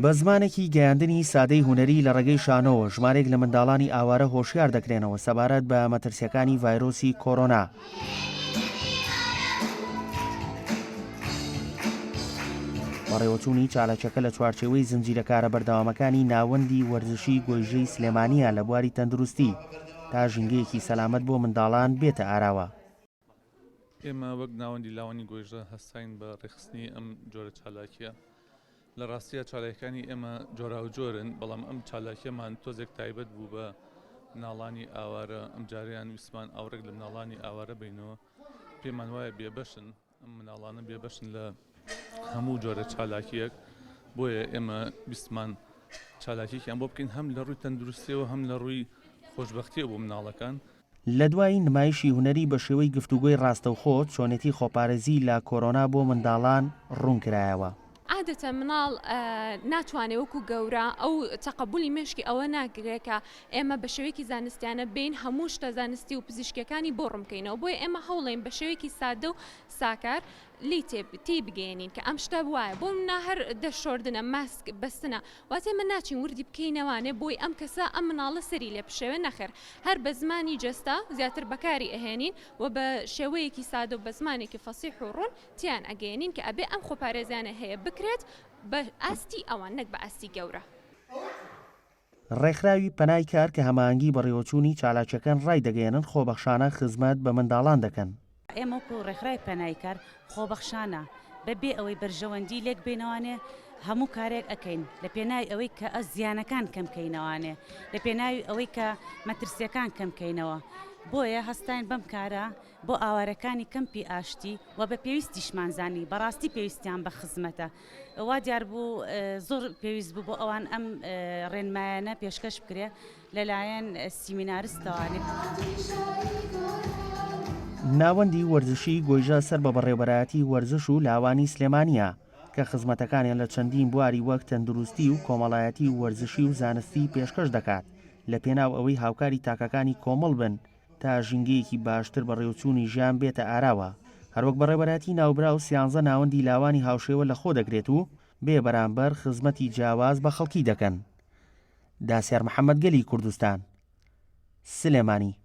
بە زمانێکی گەیاندنی سادەی هونەری لە ڕێگەی شانۆوە ژمارێک لە منداڵانی ئاوارە هۆشیار دەکرێنەوە سەبارەت بە مەترسیەکانی ڤایرۆسی کۆرۆنا. بەڕێوەچوونی چالەکەکە لە چوارچێوەی زنجیرەکارە بەردەوامەکانی ناوەندی وەرزشی گۆیژەی سلێمانیە لە بواری تەندروستی تا ژینگەیەکی سەلامەت بۆ منداڵان بێتە ئاراوە. ئێمە وەک ناوەندی لاوانی گۆیژە هەستاین بە ڕێخستنی ئەم جۆرە چالاکیە. لە ڕاستیە چالاکیەکانی ئێمە جۆرا و جۆرن، بەڵام ئەم چالاکیەمان تۆزێک تایبەت بوو بە مناڵانی ئاوارە. ئەم جاریان ویسمان ئاورێک لە مناڵانی ئاوارە بینەوە. پێمان وایە بێبەشن، ئەم مناڵانە بێبەشن لە هەموو جۆرە چالاکیەک، بۆیە ئێمە ویسمان چالاکیەکیان بۆ بکەین هەم لە ڕووی تەندروستیەوە هەم لە ڕووی خۆشبەختیەوە بۆ مناڵەکان. لە دوای نمایشی هونەری بە شێوەی گفتوگۆی ڕاستەوخۆ چۆنێتی خۆپارێزی لە کۆرۆنا بۆ منداڵان ڕوونکرایەوە. عادەتە مناڵ ناتوانێت وەکو گەورە ئەو تەقەبولی مشکی ئەوە ناگرێت کە ئێمە بە شێوەیەکی زانستیانە بین هەموو شتە زانستی و پزیشکەکانی بۆ ڕوونکەینەوە، بۆیە ئێمە هەوڵێن بە شێوەیەکی سادە و ساکار لی تی بگەێنین کە ئەم شتە وایە بۆ منە هەر دەشۆردنە ماسک بەستنە واتێ من ناچین وردی بکەینەوانێ بۆی ئەم کەسە ئەم مناڵە سەری لێ بشێوێ نەخێر هەر بە زمانی جەستا زیاتر بەکاری ئەهێنین و بە شێوەیەکی سادە و بە زمانێکی فەسیح و ڕوون تیان ئەگەێنین کە ئەبێ ئەم خۆپارێزیانە هەیە بکرێت بە ئاستی ئەوان نەک بە ئاستی گەورە. ڕێکخراوی پەنای کار کە هەماهەنگی بەڕێوەچوونی چالاکیەکان ڕای دەگەێنن خۆبەخشانە خزمەت بە منداڵان دەکەن. ئێمە وەکو ڕێکخراوی پەنای کار خۆبەخشانە بەبێ ئەوەی بەرژەوەندی لێک بینەوانێ هەموو کارێک ئەەکەین لە پێناوی ئەوەی کە ئەس زیانەکان کەمکەینەوانێ لە پێناوی ئەوەی کە مەترسیەکان کەمکەینەوە. بۆیە هەستاین بەم کارە بۆ ئاوارەکانی کەمپی ئاشتی و بە پێویستیشمانزانی بەڕاستی پێویستیان بە خزمەتە. وا دیار بوو زۆر پێویست بوو بۆ ئەوان ئەم ڕێنمایانە پێشکەش بکرێ لەلایەن سیمیناریستەوانێت. ناوەندی وەرزشی گۆیژە سەر بە بەڕێوەبەرایەتی وەرزش و لاوانی سلێمانیە کە خزمەتەکانیان لە چەندین بواری وەک تەندروستی و کۆمەڵایەتی وەرزشی و زانستی پێشکەش دەکات لە پێناو ئەوەی هاوکاری تاکەکانی کۆمەڵ بن تا ژینگەیەکی باشتر بە ڕێوچوونی ژیان بێتە ئاراوە. هەروەک بەڕێوەبەرایەتی ناوبرا و 13 ناوەندی لاوانی هاوشێوە لە خۆ دەگرێت و بێ بەرامبەر خزمەتی جیاواز بە خەڵکی دەکەن. داسیار محەممەد گەلی کوردستان، سلێمانی.